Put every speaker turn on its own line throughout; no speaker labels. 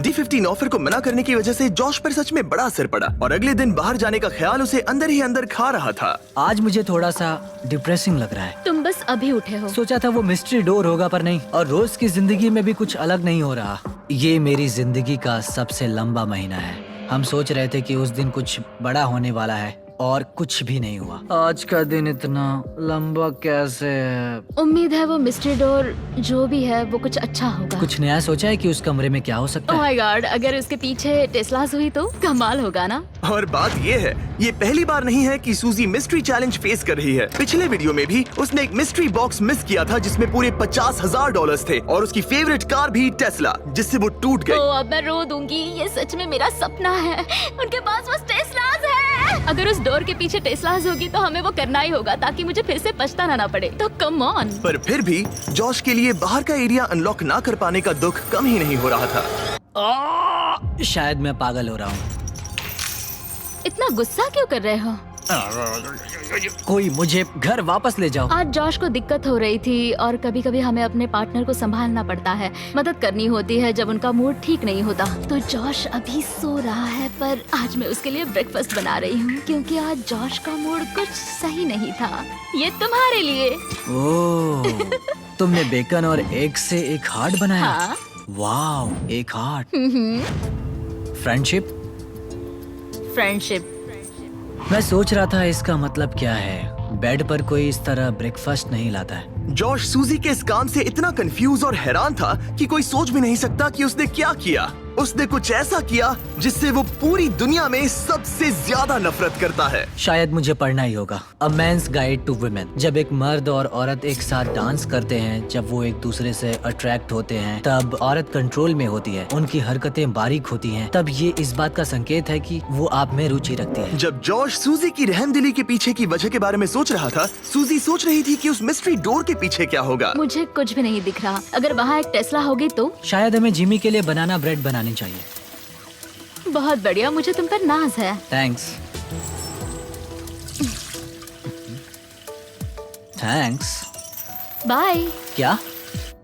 D15 offer को मना करने की वजह से जॉश पर सच में बड़ा असर पड़ा और अगले दिन बाहर जाने का ख्याल उसे अंदर ही अंदर खा रहा था।
आज मुझे थोड़ा सा डिप्रेसिंग लग रहा है।
तुम बस अभी उठे हो।
सोचा था वो मिस्ट्री डोर होगा पर नहीं, और रोज की जिंदगी में भी कुछ अलग नहीं हो रहा। ये मेरी जिंदगी का सबसे लंबा महीना है। हम सोच रहे थे कि उस दिन कुछ बड़ा होने वाला है और कुछ भी नहीं हुआ। आज का दिन इतना लंबा कैसे है?
उम्मीद है वो मिस्ट्री डोर जो भी है वो कुछ अच्छा होगा।
कुछ नया सोचा है कि उस कमरे में क्या हो सकता
ओह
है?
माय गॉड, अगर उसके पीछे टेस्लास हुई तो कमाल होगा ना।
और बात ये है, ये पहली बार नहीं है कि सूजी मिस्ट्री चैलेंज फेस कर रही है। पिछले वीडियो में भी उसने एक मिस्ट्री बॉक्स मिस किया था जिसमें पूरे $50,000 थे और उसकी फेवरेट कार भी टेस्ला, जिससे वो टूट गई।
तो अब मैं रो दूंगी। ये सच में मेरा सपना है। उनके पास बस टेस्लास है। अगर उस डोर के पीछे टेस्लास होगी तो हमें वो करना ही होगा ताकि मुझे फिर से पछताना ना पड़े। तो कम ऑन।
पर फिर भी जॉश के लिए बाहर का एरिया अनलॉक ना कर पाने का दुख कम ही नहीं हो रहा था।
शायद मैं पागल हो रहा हूँ।
इतना गुस्सा क्यों कर रहे हो?
कोई मुझे घर वापस ले जाओ।
आज जॉश को दिक्कत हो रही थी और कभी कभी हमें अपने पार्टनर को संभालना पड़ता है, मदद करनी होती है जब उनका मूड ठीक नहीं होता। तो जॉश अभी सो रहा है पर आज मैं उसके लिए ब्रेकफास्ट बना रही हूँ क्योंकि आज जॉश का मूड कुछ सही नहीं था। ये तुम्हारे लिए।
ओह, तुमने बेकन और एग से एक हार्ट बनाया?
हाँ।
वाओ, एक हार्ट। फ्रेंडशिप।
फ्रेंडशिप।
मैं सोच रहा था इसका मतलब क्या है। बेड पर कोई इस तरह ब्रेकफास्ट नहीं लाता है।
जॉश सूजी के इस काम से इतना कंफ्यूज और हैरान था कि कोई सोच भी नहीं सकता कि उसने क्या किया। उसने कुछ ऐसा किया जिससे वो पूरी दुनिया में सबसे ज्यादा नफरत करता है।
शायद मुझे पढ़ना ही होगा। अ मैन्स गाइड टू वुमेन। जब एक मर्द और औरत एक साथ डांस करते हैं, जब वो एक दूसरे से अट्रैक्ट होते हैं, तब औरत कंट्रोल में होती है, उनकी हरकतें बारीक होती हैं, तब ये इस बात का संकेत है कि वो आप में रुचि रखती है।
जब जॉश सूजी की रहमदिली के पीछे की वजह के बारे में सोच रहा था, सूजी सोच रही थी कि उस मिस्ट्री डोर के पीछे क्या होगा।
मुझे कुछ भी नहीं दिख रहा। अगर वहाँ एक टेस्ला होगी तो?
शायद हमें जिमी के लिए बनाना ब्रेड बनानी चाहिए।
बहुत बढ़िया, मुझे तुम पर नाज है।
थैंक्स। थैंक्स।
बाय।
क्या?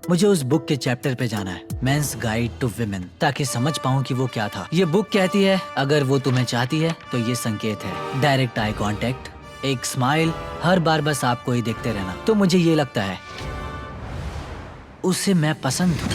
मुझे उस बुक के चैप्टर पे जाना है, मेंस गाइड टू विमेन, ताकि समझ पाऊँ कि वो क्या था। ये बुक कहती है अगर वो तुम्हें चाहती है तो ये संकेत है। डायरेक्ट आई कांटेक्ट, एक स्माइल, हर बार बस आपको ही देखते रहना। तो मुझे ये लगता है उसे मैं पसंद हूँ।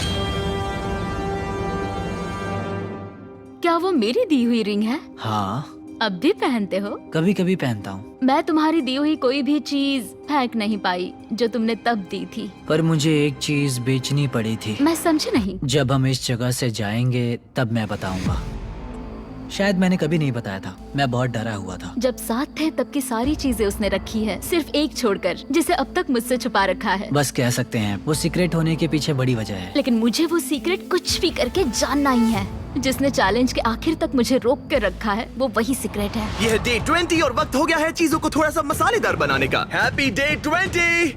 क्या वो मेरी दी हुई रिंग है?
हाँ,
अब भी पहनते हो?
कभी कभी पहनता हूँ।
मैं तुम्हारी दी हुई कोई भी चीज फेंक नहीं पाई जो तुमने तब दी थी।
पर मुझे एक चीज बेचनी पड़ी थी।
मैं समझी नहीं।
जब हम इस जगह से जाएंगे तब मैं बताऊंगा। शायद मैंने कभी नहीं बताया था, मैं बहुत डरा हुआ था।
जब साथ थे तब की सारी चीजें उसने रखी है, सिर्फ एक छोड़कर, जिसे अब तक मुझसे छुपा रखा है।
बस कह सकते हैं वो सीक्रेट होने के पीछे बड़ी वजह है।
लेकिन मुझे वो सीक्रेट कुछ भी करके जानना ही है। जिसने चैलेंज के आखिर तक मुझे रोक कर रखा है वो वही सीक्रेट है।
यह डे 20 और वक्त हो गया है चीजों को थोड़ा सा मसालेदार बनाने का। Happy day 20।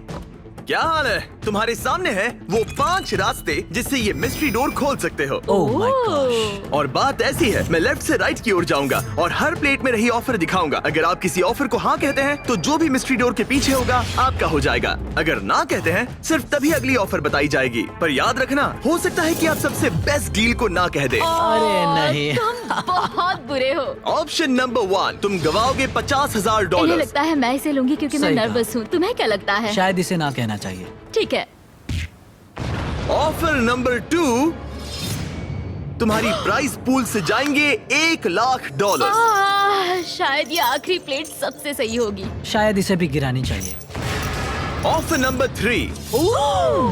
क्या हाल है? तुम्हारे सामने है वो 5 रास्ते जिससे ये मिस्ट्री डोर खोल सकते हो।
Oh my gosh.
और बात ऐसी है, मैं लेफ्ट से राइट की ओर जाऊंगा और हर प्लेट में रही ऑफर दिखाऊंगा। अगर आप किसी ऑफर को हाँ कहते हैं तो जो भी मिस्ट्री डोर के पीछे होगा आपका हो जाएगा। अगर ना कहते हैं सिर्फ तभी अगली ऑफर बताई जाएगी। पर याद रखना, हो सकता है कि आप सबसे बेस्ट डील को ना कह दे।
अरे नहीं।
तुम बहुत बुरे हो।
ऑप्शन नंबर 1, तुम गवाओगे
इन्हें
$50,000।
लगता है मैं इसे लूंगी क्योंकि मैं
सही कहा।
नर्वस हूँ। तुम्हें क्या लगता है?
शायद इसे ना कहना चाहिए।
ठीक है।
ऑफर नंबर 2, तुम्हारी प्राइस पूल से जाएंगे $1,00,000।
शायद ये आखिरी प्लेट सबसे सही होगी।
शायद इसे भी गिरानी चाहिए।
ऑफर नंबर 3,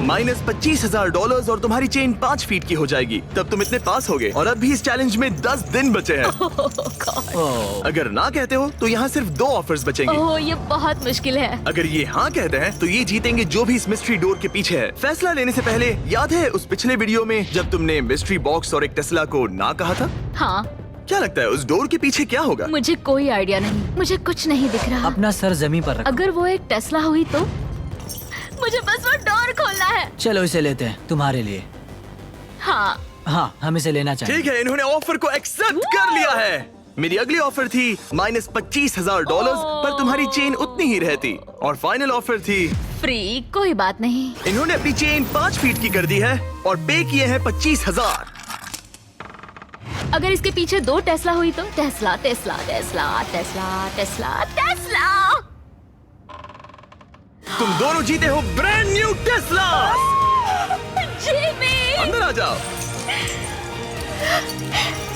माइनस $25,000 और तुम्हारी चेन 5 फीट की हो जाएगी। तब तुम इतने पास होगे और अब भी इस चैलेंज में 10 दिन बचे हैं।
ओह,
अगर ना कहते हो तो यहाँ सिर्फ 2 ऑफर्स बचेंगे।
ओह, ये बहुत मुश्किल है।
अगर ये हाँ कहते हैं तो ये जीतेंगे जो भी इस मिस्ट्री डोर के पीछे है। फैसला लेने से पहले याद है उस पिछले वीडियो में जब तुमने मिस्ट्री बॉक्स और एक टेस्ला को ना कहा था?
हाँ।
क्या लगता है उस डोर के पीछे क्या होगा?
मुझे कोई आइडिया नहीं। मुझे कुछ नहीं दिख रहा।
अपना सर जमीन पर रखो।
अगर वो एक टेस्ला हुई तो? मुझे बस वो डोर खोलना है।
चलो इसे लेते हैं तुम्हारे लिए।
हाँ।
हाँ, हम इसे लेना चाहिए।
ठीक है, इन्होंने ऑफर को एक्सेप्ट कर लिया है। मेरी अगली ऑफर थी माइनस $25,000 पर तुम्हारी चेन उतनी ही रहती। और फाइनल ऑफर थी
फ्री। कोई बात नहीं।
इन्होंने अपनी चेन 5 फीट की कर दी है और पे किए हैं 25,000।
अगर इसके पीछे 2 टेस्ला हुई तो Tesla Tesla Tesla Tesla Tesla Tesla.
तुम दोनों जीते हो ब्रांड न्यू टेस्ला।
जिमी,
अंदर आ जाओ।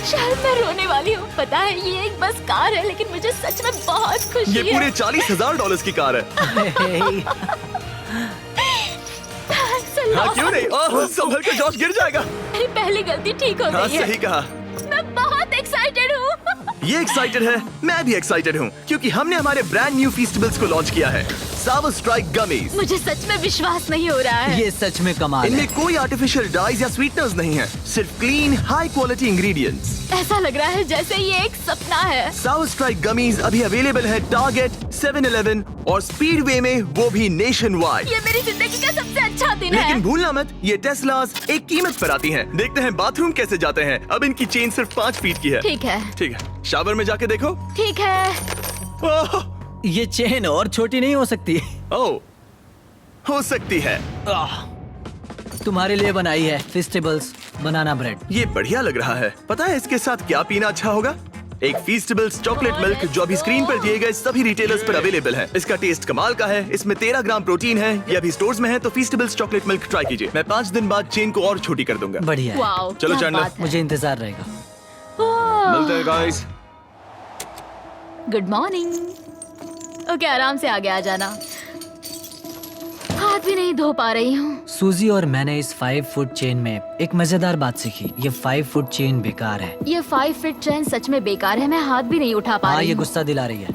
शायद मैं रोने वाली हूँ। पता है ये एक बस कार है, लेकिन मुझे सच में बहुत खुशी
ये
है।
पूरे $40,000 की कार है।
Hey,
Thanks a
हाँ
lot।
क्यों नहीं? ओह, संभल कर जॉश गिर जाएगा।
मेरी पहली गलती ठीक हो
हाँ
गई है।
सही कहा।
मैं बहुत एक्साइटेड हूँ।
ये एक्साइटेड है, मैं भी एक्साइटेड हूँ क्योंकि हमने हमारे ब्रांड न्यू फीस्टेबल्स को लॉन्च किया है। सावर स्ट्राइक गमीज।
मुझे सच में विश्वास नहीं हो रहा है।
ये सच में कमाल
इनमें
है।
कोई आर्टिफिशियल डाइज या स्वीटनर्स नहीं है, सिर्फ क्लीन हाई क्वालिटी इंग्रेडिएंट्स।
ऐसा लग रहा है जैसे ये एक सपना है।
सावर स्ट्राइक गमीज अभी अवेलेबल है टारगेट, 7-Eleven और स्पीडवे में, वो भी नेशन वाइड।
ये मेरी जिंदगी का सबसे अच्छा दिन है।
लेकिन भूलना मत, ये टेस्लास एक कीमत पर आती हैं। देखते हैं बाथरूम कैसे जाते हैं। अब इनकी चेन सिर्फ 5 फीट की है।
ठीक है,
ठीक है, शावर में जाके देखो।
ठीक है।
ओह,
ये चेन और छोटी नहीं हो सकती।
ओह, हो सकती है।
तुम्हारे लिए बनाई है फेस्टिवल्स बनाना ब्रेड।
ये बढ़िया लग रहा है। पता है इसके साथ क्या पीना अच्छा होगा? एक फीस्टेबल्स चॉकलेट मिल्क जो अभी स्क्रीन पर दिए गए सभी रिटेलर्स पर अवेलेबल है। इसका टेस्ट कमाल का है। इसमें 13 ग्राम प्रोटीन है। ये अभी स्टोर्स में है, तो फीस्टेबल्स चॉकलेट मिल्क ट्राई कीजिए। मैं 5 दिन बाद चेन को और छोटी कर दूंगा।
बढ़िया है।
वाओ,
चलो
क्या
चैंडलर।
बात है।
मुझे इंतजार रहेगा।
मिलते हैं गाइस।
Good morning. ओके, आराम से आगे आ जाना। हाथ भी नहीं धो पा रही हूँ।
सूजी और मैंने इस 5 फुट चेन में एक मजेदार बात सीखी। ये 5 फुट चेन बेकार है।
ये 5 फीट चेन सच में बेकार है। मैं हाथ भी नहीं उठा पा
हाँ,
रही
ये
हूँ।
गुस्सा दिला रही है।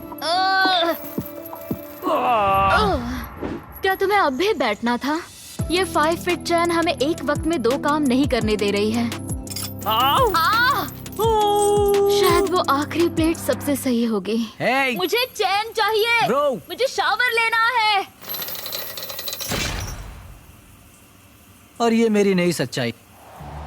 क्या तुम्हें अब भी बैठना था? ये 5 फीट चेन हमें एक वक्त में 2 काम नहीं करने दे रही है। शायद वो आखिरी प्लेट सबसे सही होगी।
Hey!
मुझे चैन चाहिए।
Bro!
मुझे शावर लेना है।
और ये मेरी नई सच्चाई।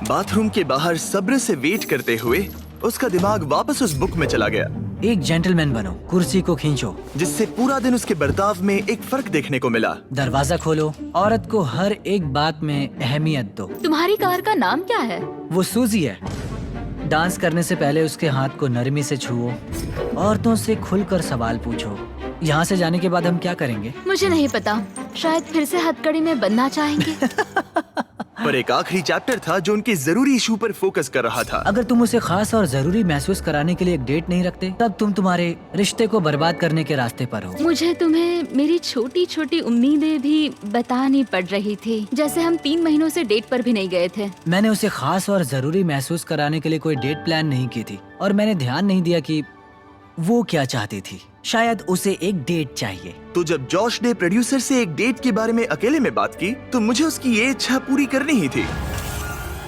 बाथरूम के बाहर सब्र से वेट करते हुए उसका दिमाग वापस उस बुक में चला गया,
एक जेंटलमैन बनो, कुर्सी को खींचो,
जिससे पूरा दिन उसके बर्ताव में एक फर्क देखने को मिला।
दरवाजा खोलो, औरत को हर एक बात में अहमियत दो।
तुम्हारी कार का नाम क्या है?
वो सूजी है। डांस करने से पहले उसके हाथ को नरमी से छुओ। औरतों से खुलकर सवाल पूछो। यहाँ से जाने के बाद हम क्या करेंगे?
मुझे नहीं पता। शायद फिर से हथकड़ी में बनना चाहेंगे।
पर एक आखिरी चैप्टर था जो उनके जरूरी इशू पर फोकस कर रहा था।
अगर तुम उसे खास और जरूरी महसूस कराने के लिए एक डेट नहीं रखते, तब तुम तुम्हारे रिश्ते को बर्बाद करने के रास्ते पर हो।
मुझे तुम्हें मेरी छोटी छोटी उम्मीदें भी बतानी पड़ रही थी। जैसे हम 3 महीनों से डेट पर भी नहीं गए थे।
मैंने उसे खास और जरूरी महसूस कराने के लिए कोई डेट प्लान नहीं की थी, और मैंने ध्यान नहीं दिया कि वो क्या चाहती थी। शायद उसे एक डेट चाहिए।
तो जब जॉश ने प्रोड्यूसर से एक डेट के बारे में अकेले में बात की, तो मुझे उसकी ये इच्छा पूरी करनी ही थी।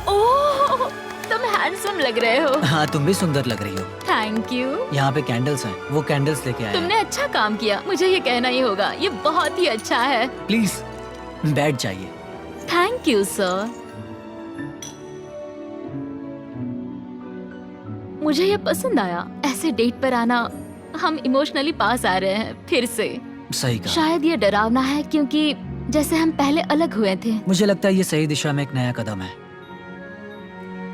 ओह, तुम हैंडसम लग रहे हो।
हाँ, तुम भी सुंदर लग रही हो।
Thank you.
यहाँ पे कैंडल्स हैं, वो कैंडल्स लेके आया।
तुमने अच्छा काम किया। मुझे ये कहना ही होगा, ये बहुत ही अच्छा है।
प्लीज बैठ जाइए।
Thank you sir. मुझे ये पसंद आया। ऐसे डेट पर आना, हम इमोशनली पास आ रहे हैं फिर से।
सही कहा।
शायद ये डरावना है, क्योंकि जैसे हम पहले अलग हुए थे।
मुझे लगता है ये सही दिशा में एक नया कदम है।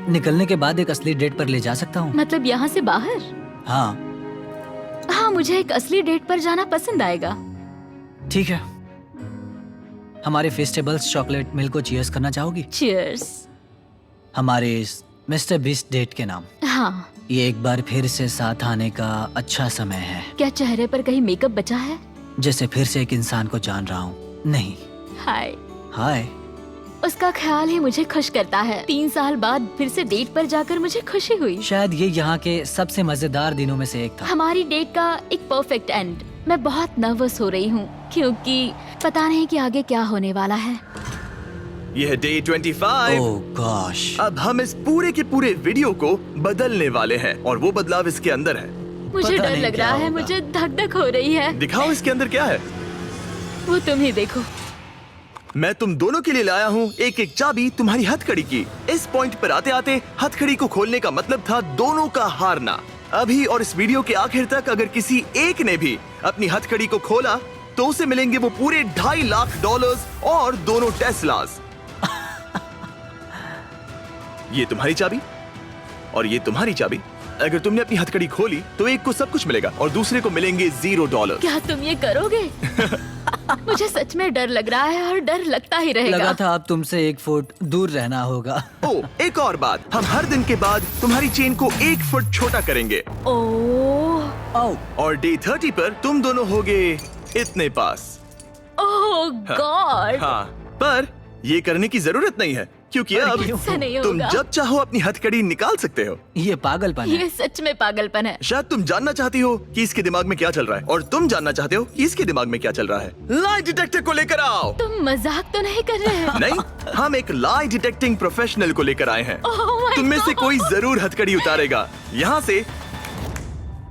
निकलने के बाद एक असली डेट पर ले जा सकता हूँ।
मतलब यहाँ से बाहर?
हाँ,
मुझे एक असली डेट पर जाना पसंद आएगा।
ठीक है। हमारे फेस्टिवल्स चॉकलेट मिल्क को चीयर्स करना चाहोगी?
चीयर्स।
हमारे इस मिस्टर बीस्ट डेट के नाम।
हाँ।
ये एक बार फिर से साथ आने का अच्छा समय है।
क्या चेहरे पर कहीं मेकअप बचा है?
जैसे फिर से एक इंसान को जान रहा हूँ। नहीं।
हाय।
हाय।
उसका ख्याल ही मुझे खुश करता है। 3 साल बाद फिर से डेट पर जाकर मुझे खुशी हुई।
शायद ये यहाँ के सबसे मजेदार दिनों में से एक था।
हमारी डेट का एक परफेक्ट एंड। मैं बहुत नर्वस हो रही हूँ, क्योंकि पता नहीं कि आगे क्या होने वाला है।
यह डे 25।
ओह गॉश।
अब हम इस पूरे के पूरे वीडियो को बदलने वाले हैं, और वो बदलाव इसके अंदर है।
मुझे
पता
डर
नहीं
लग
क्या
रहा है।
होगा।
मुझे धक धक हो रही है।
दिखाओ इसके अंदर क्या है।
वो तुम ही देखो।
मैं तुम दोनों के लिए लाया हूँ एक एक चाबी तुम्हारी हथकड़ी की। इस पॉइंट पर आते आते हथकड़ी को खोलने का मतलब था दोनों का हारना। अभी और इस वीडियो के आखिर तक अगर किसी एक ने भी अपनी हथकड़ी को खोला, तो उसे मिलेंगे वो पूरे $2.5 लाख और दोनों टेस्लास। ये तुम्हारी चाबी। और ये तुम्हारी चाबी। अगर तुमने अपनी हथकड़ी खोली तो एक को सब कुछ मिलेगा और दूसरे को मिलेंगे $0।
क्या तुम ये करोगे? मुझे सच में डर लग रहा है और डर लगता ही रहेगा।
लगा था अब तुमसे 1 फुट दूर रहना होगा।
ओ, एक और बात, हम हर दिन के बाद तुम्हारी चेन को 1 फुट छोटा करेंगे
ओह
और डे 30 पर तुम दोनों होगे इतने पास।
ओह गॉड।
हाँ, पर ये करने की जरूरत नहीं है क्योंकि अब
ऐसा नहीं
तुम
होगा।
जब चाहो अपनी हथकड़ी निकाल सकते हो।
ये पागलपन है।
ये सच में पागलपन है।
शायद तुम जानना चाहती हो कि इसके दिमाग में क्या चल रहा है और तुम जानना चाहते हो कि इसके दिमाग में क्या चल रहा है। लाई डिटेक्टर को लेकर आओ।
तुम मजाक तो नहीं कर रहे हैं?
नहीं, हम एक लाई डिटेक्टिंग प्रोफेशनल को लेकर आए हैं।
Oh my
तुम में से
God!
कोई जरूर हथकड़ी उतारेगा। यहाँ से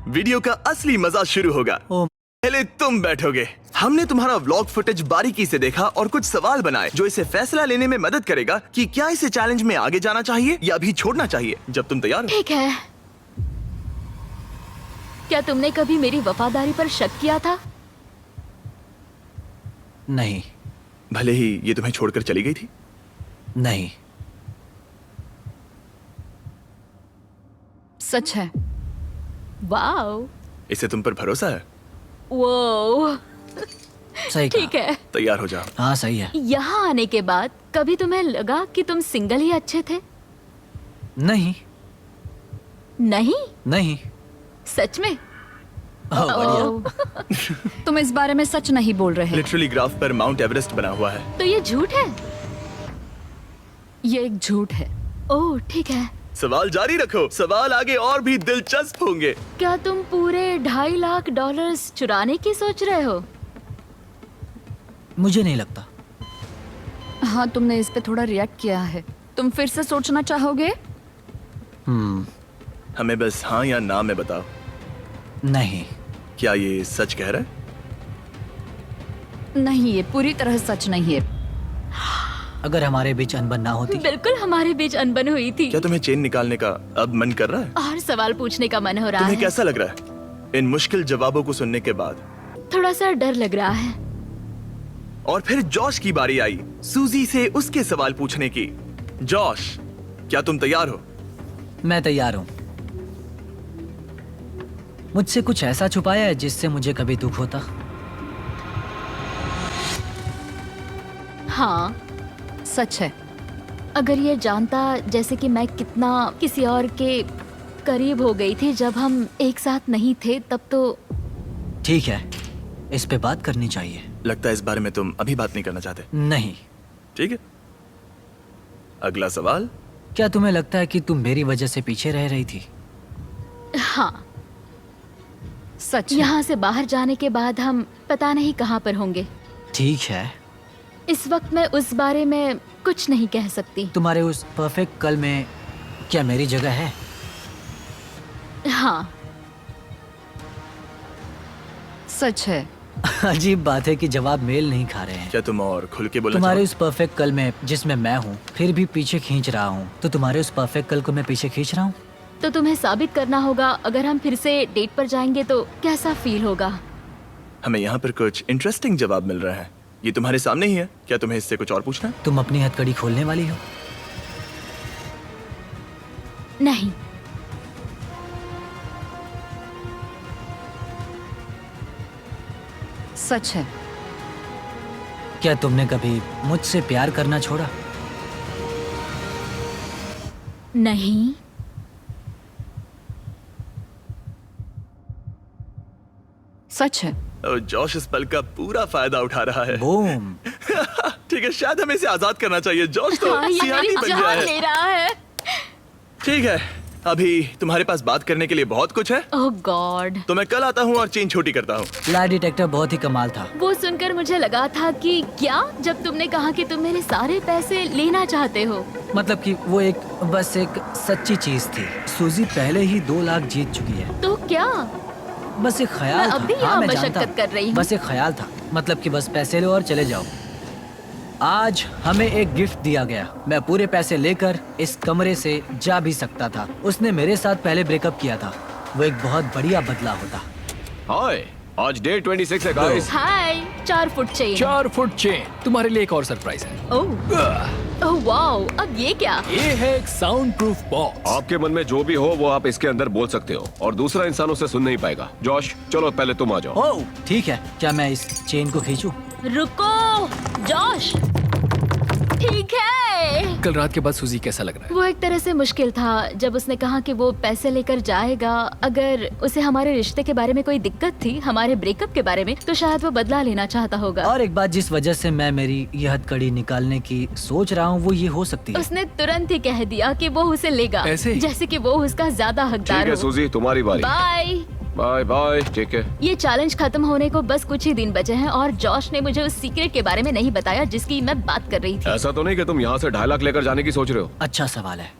वीडियो का असली मजा शुरू होगा।
ओ,
पहले तुम बैठोगे। हमने तुम्हारा व्लॉग फुटेज बारीकी से देखा और कुछ सवाल बनाए जो इसे फैसला लेने में मदद करेगा कि क्या इसे चैलेंज में आगे जाना चाहिए या अभी छोड़ना चाहिए। जब तुम तैयार हो।
ठीक है। क्या तुमने कभी मेरी वफादारी पर शक किया था?
नहीं
भले ही ये तुम्हें छोड़कर चली गई थी।
नहीं।
सच है।
वाओ।
इसे तुम पर भरोसा है।
वो
सही
ठीक
कहा।
है।
तैयार हो जाओ।
हाँ सही है।
यहाँ आने के बाद कभी तुम्हें लगा कि तुम सिंगल ही अच्छे थे?
नहीं
नहीं,
नहीं।
सच में?
बढ़िया।
ओह,
तुम इस बारे में सच नहीं बोल रहे।
लिटरली ग्राफ पर माउंट एवरेस्ट बना हुआ है।
तो ये झूठ है?
ये एक झूठ है।
ओह ठीक है।
सवाल जारी रखो, सवाल आगे और भी दिलचस्प होंगे।
क्या तुम पूरे $2.5 लाख चुराने की सोच रहे हो?
मुझे नहीं लगता।
हाँ, तुमने इस पे थोड़ा रिएक्ट किया है। तुम फिर से सोचना चाहोगे?
हमें बस हाँ या ना में बताओ।
नहीं।
क्या ये सच कह रहा है?
नहीं, ये पूरी तरह सच नहीं है।
अगर हमारे बीच अनबन ना होती।
बिल्कुल हमारे बीच अनबन हुई थी।
क्या तुम्हें चेन निकालने का अब मन कर रहा है?
और सवाल पूछने का मन हो रहा
तुम्हें
है।
कैसा लग रहा है इन मुश्किल जवाबों को सुनने के बाद?
थोड़ा सा डर लग रहा है।
और फिर जॉश की बारी आई सूजी से उसके सवाल पूछने की। जॉश, क्या तुम तैयार हो?
मैं तैयार हूँ। मुझसे कुछ ऐसा छुपाया है जिससे मुझे कभी दुख होता?
हाँ,
सच है।
अगर ये जानता जैसे कि मैं कितना किसी और के करीब हो गई थी जब हम एक साथ नहीं थे, तब तो।
ठीक है, इस पे बात करनी चाहिए।
लगता है इस बारे में तुम अभी बात नहीं करना चाहते।
नहीं।
ठीक है, अगला सवाल।
क्या तुम्हें लगता है कि तुम मेरी वजह से पीछे रह रही थी?
हाँ,
सच है।
यहाँ से बाहर जाने के बाद हम पता नहीं कहाँ पर होंगे।
ठीक है।
इस वक्त मैं उस बारे में कुछ नहीं कह सकती।
तुम्हारे उस परफेक्ट कल में क्या मेरी जगह है?
हाँ,
सच है।
अजीब बात है कि जवाब मेल नहीं खा रहे हैं।
क्या तुम और खुल के बोलना
तुम्हारे
चाहोगे?
उस परफेक्ट कल में जिसमें मैं हूँ फिर भी पीछे खींच रहा हूँ, तो तुम्हारे उस परफेक्ट कल को मैं पीछे खींच रहा हूँ।
तो तुम्हें साबित करना होगा। अगर हम फिर से डेट पर जाएंगे तो कैसा फील होगा?
हमें यहाँ पर कुछ इंटरेस्टिंग जवाब मिल रहा है। ये तुम्हारे सामने ही है। क्या तुम्हें इससे कुछ और पूछना है?
तुम अपनी हथकड़ी खोलने वाली हो?
नहीं।
सच है।
क्या तुमने कभी मुझसे प्यार करना छोड़ा?
नहीं।
सच है।
और जॉश इस पल का पूरा फायदा उठा रहा है।
बूम।
ठीक है, शायद हमें इसे आजाद करना चाहिए। जॉश तो
हाँ, ये
सियाही
मेरी
बन गया
जान
है।
ले रहा है।
ठीक है, अभी तुम्हारे पास बात करने के लिए बहुत कुछ है,
ओह गॉड।
तो मैं कल आता हूँ और चेन छोटी करता हूँ।
लाई डिटेक्टर बहुत ही कमाल था।
वो सुनकर मुझे लगा था कि क्या, जब तुमने कहा कि तुम मेरे सारे पैसे लेना चाहते हो।
मतलब कि वो बस एक सच्ची चीज थी। सूजी पहले ही 2 लाख जीत चुकी है।
तो क्या?
बस एक ख्याल
मैं
था।
अब भी
हाँ,
यहाँ
मैं
मशक्कत
जानता।
कर रही हूँ।
बस एक ख्याल था। मतलब कि बस पैसे लो और चले जाओ। आज हमें एक गिफ्ट दिया गया। मैं पूरे पैसे लेकर इस कमरे से जा भी सकता था। उसने मेरे साथ पहले ब्रेकअप किया था। वो एक बहुत बढ़िया बदला होता।
हाय, आज डे 26 है गाइस।
हाय, 4 फुट चाहिए।
4 फुट चेन। तुम्हारे लिए एक और सरप्राइज है।
ओह, ओह वाओ, अब ये क्या?
ये है एक साउंड प्रूफ बॉक्स।
आपके मन में जो भी हो वो आप इसके अंदर बोल सकते हो और दूसरा इंसान उसे सुन नहीं पाएगा। जॉश, चलो पहले तुम आ जाओ।
ओह ठीक है, क्या मैं इस चेन को खींचूं?
रुको जॉश, ठीक है।
कल रात के बाद सूजी कैसा लग रहा है?
वो एक तरह से मुश्किल था जब उसने कहा कि वो पैसे लेकर जाएगा। अगर उसे हमारे रिश्ते के बारे में कोई दिक्कत थी, हमारे ब्रेकअप के बारे में, तो शायद वो बदला लेना चाहता होगा।
और एक बात जिस वजह से मैं मेरी यह हथकड़ी निकालने की सोच रहा हूँ वो ये हो सकती है।
उसने तुरंत ही कह दिया कि वो उसे लेगा,
ऐसे ही?
जैसे कि वो उसका ज्यादा
ठीक
हकदार
है
हो।
सूजी, तुम्हारी बारी।
बाय।
बाय बाय, ठीक है।
ये चैलेंज खत्म होने को बस कुछ ही दिन बचे हैं और जॉश ने मुझे उस सीक्रेट के बारे में नहीं बताया जिसकी मैं बात कर रही थी।
ऐसा तो नहीं कि तुम यहाँ से 2.5 लाख लेकर जाने की सोच रहे हो?
अच्छा सवाल है।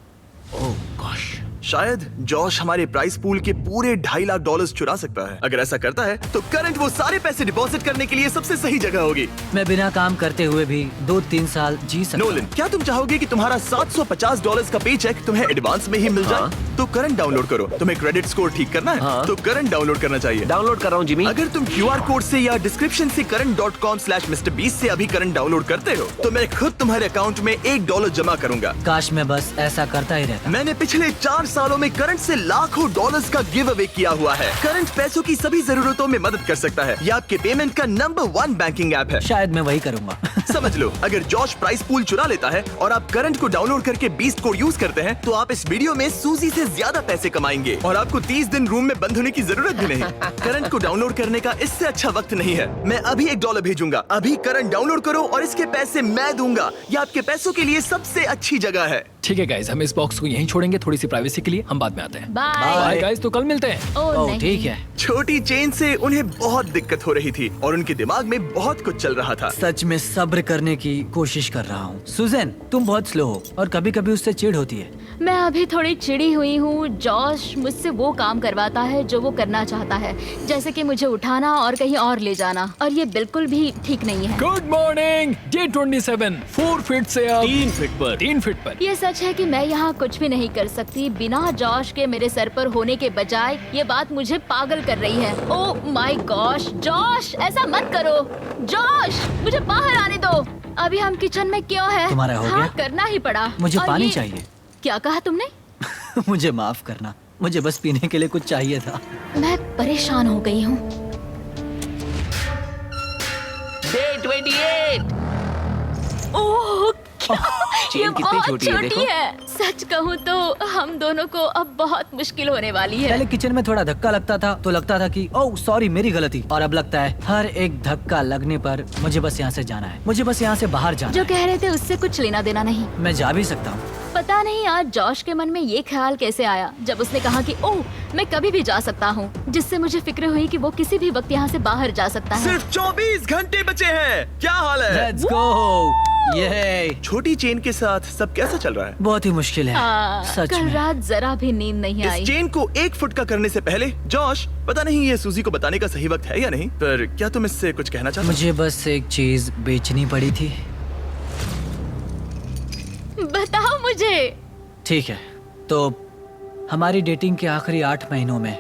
ओह गॉश,
शायद जॉश हमारे प्राइस पूल के पूरे $2.5 लाख चुरा सकता है। अगर ऐसा करता है तो करंट वो सारे पैसे डिपॉजिट करने के लिए सबसे सही जगह होगी।
मैं बिना काम करते हुए भी 2-3 साल जी सकता हूँ।
नोलन, क्या तुम चाहोगे कि तुम्हारा $750 का पे चेक तुम्हें एडवांस में ही मिल जाए? तो करंट डाउनलोड करो। तुम्हें क्रेडिट स्कोर ठीक करना है तो करंट डाउनलोड करना चाहिए।
डाउनलोड कर रहा हूँ जिमी।
अगर तुम QR कोड से या डिस्क्रिप्शन से current.com/MrBeast से अभी करंट डाउनलोड करते हो तो मैं खुद तुम्हारे अकाउंट में $1 जमा करूंगा।
काश मैं बस ऐसा करता ही रहता।
मैंने पिछले 4 सालों में करंट से लाखों डॉलर्स का गिव अवे किया हुआ है। करंट पैसों की सभी जरूरतों में मदद कर सकता है। यह आपके पेमेंट का नंबर 1 बैंकिंग ऐप है।
शायद मैं वही करूंगा।
समझ लो, अगर जॉश प्राइस पूल चुरा लेता है और आप करंट को डाउनलोड करके बीस्ट कोड यूज करते हैं तो आप इस वीडियो में सूजी से ज्यादा पैसे कमाएंगे और आपको 30 दिन रूम में बंद होने की जरूरत भी नहीं। करंट को डाउनलोड करने का इससे अच्छा वक्त नहीं है। मैं अभी $1 भेजूंगा। अभी करंट डाउनलोड करो और इसके पैसे मैं दूंगा। यह आपके पैसों के लिए सबसे अच्छी जगह है।
ठीक है गाइस, हम इस बॉक्स को यहीं छोड़ेंगे थोड़ी सी प्राइवेसी के लिए। हम बाद में आते हैं।
बाय।
बाय गाइस, तो कल मिलते हैं।
ओह
ओह
नहीं।
ठीक है।
छोटी चेन से उन्हें बहुत दिक्कत हो रही थी और उनके दिमाग में बहुत कुछ चल रहा था।
सच में सब्र करने की कोशिश कर रहा हूँ। सुजैन, तुम बहुत स्लो हो और कभी कभी उससे चिढ़ होती है।
मैं अभी थोड़ी चिड़ी हुई हूँ। जॉश मुझसे वो काम करवाता है जो वो करना चाहता है, जैसे कि मुझे उठाना और कहीं और ले जाना, और ये बिल्कुल भी ठीक नहीं है।
Good morning. डे 27 4 फीट से अब
3 फीट पर।
3 फीट पर।
ये सच है कि मैं यहाँ कुछ भी नहीं कर सकती बिना जॉश के। मेरे सर पर होने के बजाय ये बात मुझे पागल कर रही है। ओह माय गॉश, जॉश ऐसा मत करो। जॉश, मुझे बाहर आने दो। अभी हम किचन में क्यों हैं?
तुम्हारा हो
हाँ,
गया?
करना ही पड़ा।
मुझे
और
पानी
ये-
चाहिए।
क्या कहा तुमने?
मुझे माफ करना, मुझे बस पीने के लिए कुछ चाहिए था।
मैं परेशान हो गई हूँ।
Day 28।
ओह
चेन
ये
कितनी
बहुत
छोटी है, देखो।
है। सच कहूँ तो हम दोनों को अब बहुत मुश्किल होने वाली है।
पहले किचन में थोड़ा धक्का लगता था तो लगता था कि ओह सॉरी मेरी गलती, और अब लगता है हर एक धक्का लगने पर मुझे बस यहाँ से जाना है, मुझे बस यहाँ से बाहर जाना
जो
है।
कह रहे थे उससे कुछ लेना देना नहीं।
मैं जा भी सकता हूँ।
पता नहीं आज जॉश के मन में ये ख्याल कैसे आया जब उसने कहा कि ओह मैं कभी भी जा सकता हूँ, जिससे मुझे फिक्र हुई कि वो किसी भी वक्त यहाँ से बाहर जा सकता है।
सिर्फ 24 घंटे बचे हैं। क्या हाल है?
Let's go. ये
छोटी चेन के साथ सब कैसा चल रहा है?
बहुत ही मुश्किल है सच
कल
में।
रात जरा भी नींद नहीं आई।
इस चेन को 1 फुट का करने से पहले जॉश, पता नहीं ये सूजी को बताने का सही वक्त है या नहीं, पर क्या तुम इससे कुछ कहना चाहते हो?
मुझे बस एक चीज बेचनी पड़ी थी।
बताओ मुझे।
ठीक है, तो हमारी डेटिंग के आखिरी 8 महीनों में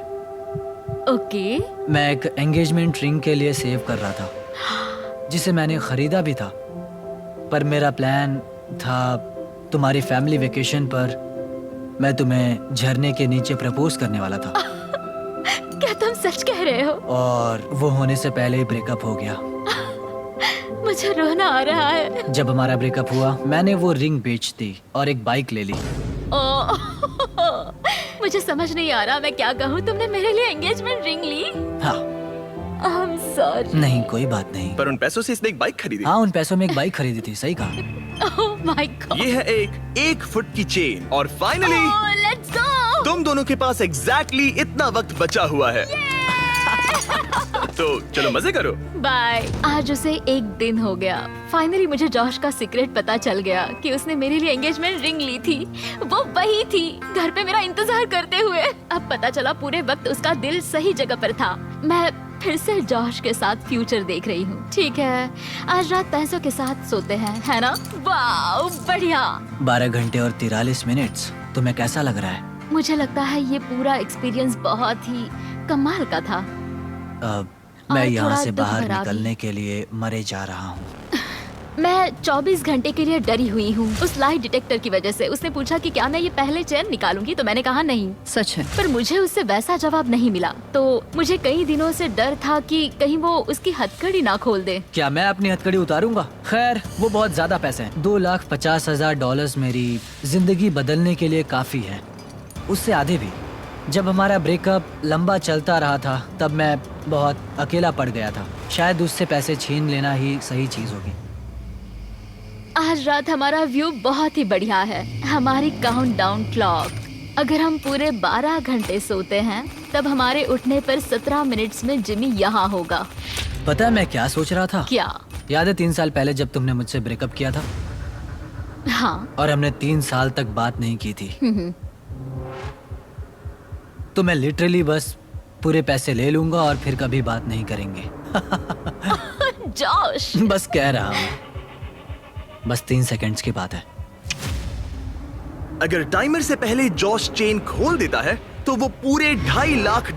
ओके।
मैं एक एंगेजमेंट रिंग के लिए सेव कर रहा था, जिसे मैंने खरीदा भी था। पर मेरा प्लान था तुम्हारी फैमिली वेकेशन पर मैं तुम्हें झरने के नीचे प्रपोज करने वाला था,
क्या तुम सच कह रहे हो?
और वो होने से पहले ही ब्रेकअप हो गया।
मुझे रोना आ रहा है।
जब हमारा ब्रेकअप हुआ मैंने वो रिंग बेच दी और एक बाइक ले ली।
मुझे समझ नहीं आ रहा मैं क्या कहूँ। तुमने मेरे लिए एंगेजमेंट रिंग ली?
हाँ,
I'm sorry.
नहीं कोई बात नहीं।
पर उन पैसों से इसने एक बाइक खरीदी।
हाँ, उन पैसों में एक बाइक खरीदी थी, सही कहा।
Oh my God.
ये है एक फुट की चेन और फाइनली
Oh, let's go.
तुम दोनों के पास एग्जैक्टली इतना वक्त बचा हुआ है। तो चलो मजे करो।
बाय। आज उसे 1 दिन हो गया। फाइनली मुझे जॉश का सीक्रेट पता चल गया कि उसने मेरे लिए एंगेजमेंट रिंग ली थी। वो वही थी, घर पे मेरा इंतजार करते हुए। अब पता चला पूरे वक्त उसका दिल सही जगह पर था। मैं फिर से जॉश के साथ फ्यूचर देख रही हूँ। ठीक है, आज रात पैसों के साथ सोते हैं, है ना? वाह, बढ़िया।
12 घंटे और 43 मिनट्स। तुम्हें कैसा लग रहा है?
मुझे लगता है ये पूरा एक्सपीरियंस बहुत ही कमाल का था।
मैं
और
यहाँ
थोड़ा
से
दुख
बाहर
भरा भी।
निकलने के लिए मरे जा रहा हूँ।
मैं 24 घंटे के लिए डरी हुई हूँ उस लाई डिटेक्टर की वजह से। उसने पूछा कि क्या मैं ये पहले चेन निकालूंगी, तो मैंने कहा नहीं।
सच है।
पर मुझे उससे वैसा जवाब नहीं मिला, तो मुझे कई दिनों से डर था कि कहीं वो उसकी हथकड़ी ना खोल दे।
क्या मैं अपनी हथकड़ी उतारूंगा? खैर, वो बहुत ज्यादा पैसे हैं। $2,50,000 मेरी जिंदगी बदलने के लिए काफी है, उससे आधे भी। जब हमारा ब्रेकअप लंबा चलता रहा था तब मैं बहुत अकेला पड़ गया था। शायद उससे पैसे छीन लेना ही सही चीज होगी।
आज रात हमारा व्यू बहुत ही बढ़िया है। हमारी काउंटडाउन क्लॉक, अगर हम पूरे 12 घंटे सोते हैं तब हमारे उठने पर 17 मिनट्स में जिमी यहाँ होगा।
पता है मैं क्या सोच रहा था?
क्या?
याद है 3 साल पहले जब तुमने मुझसे ब्रेकअप किया था
हाँ।
और हमने 3 साल तक बात नहीं की थी? तो मैं लिटरली बस पूरे पैसे ले लूंगा और फिर कभी बात नहीं करेंगे।
जॉश,
बस कह रहा हूँ, बस 3 सेकंड्स की बात है।
अगर टाइमर से पहले जॉश चेन खोल देता है तो वो पूरे $2.5 लाख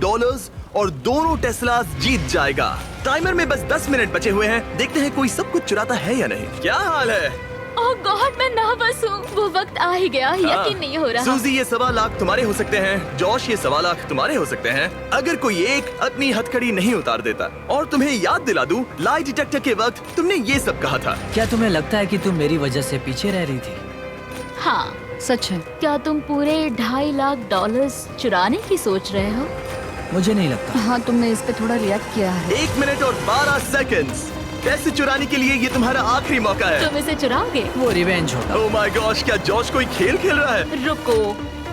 और दोनों टेस्लास जीत जाएगा। टाइमर में बस 10 मिनट बचे हुए हैं। देखते हैं कोई सब कुछ चुराता है या नहीं। क्या हाल है?
ओह गॉड, मैं नर्वस हूँ। वो वक्त आ ही गया, यकीन नहीं हो रहा।
सूजी, ये $1.25 लाख तुम्हारे हो सकते हैं। जॉश, ये $1.25 लाख तुम्हारे हो सकते हैं अगर कोई एक अपनी हथकड़ी नहीं उतार देता। और तुम्हें याद दिला दूं, लाई डिटेक्टर के वक्त तुमने ये सब कहा था।
क्या तुम्हें लगता है कि तुम मेरी वजह से पीछे रह रही थी?
हाँ।
सच है।
क्या तुम पूरे $2.5 लाख चुराने की सोच रहे हो?
मुझे नहीं लगता।
हाँ, तुमने इस पे थोड़ा रिएक्ट किया है।
1 मिनट और 12 सेकंड्स। पैसे चुराने के लिए ये तुम्हारा आखिरी मौका है।
तुम इसे चुराओगे?
वो रिवेंज होगा।
ओह माय गॉश, क्या जॉश कोई खेल खेल रहा है?
रुको,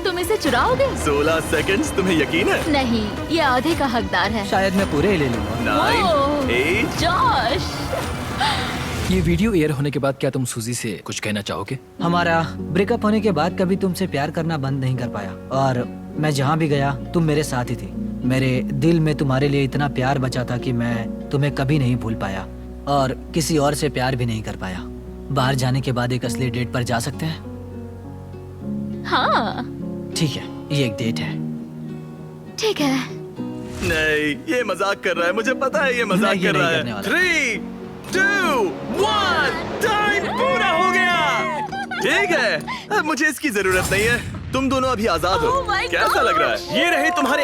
तुम इसे चुराओगे?
16 सेकंड्स। तुम्हें यकीन है?
नहीं, ये आधे का हकदार है।
शायद मैं पूरे ही ले लूंगा।
9,
ओह,
8।
जॉश,
ये वीडियो एयर होने के बाद क्या तुम सूजी से कुछ कहना चाहोगे?
हमारा ब्रेकअप होने के बाद कभी तुमसे प्यार करना बंद नहीं कर पाया, और मैं जहाँ भी गया तुम मेरे साथ ही थी। मेरे दिल में तुम्हारे लिए इतना प्यार बचा था कि मैं तुम्हें कभी नहीं भूल पाया और किसी और से प्यार भी नहीं कर पाया। बाहर जाने के बाद एक असली डेट पर जा सकते हैं?
हाँ
ठीक है, ये एक डेट है।
ठीक है।
नहीं, ये मजाक कर रहा है। मुझे पता है ये
मैं
मजाक
ये
कर रहा
नहीं
है।
करने वाला।
3, 2, 1, टाइम पूरा हो गया। ठीक है, अब मुझे इसकी जरूरत नहीं है। तुम दोनों अभी आजाद हो।
Oh my
कैसा लग रहा
gosh!
है? ये रहे तुम्हारे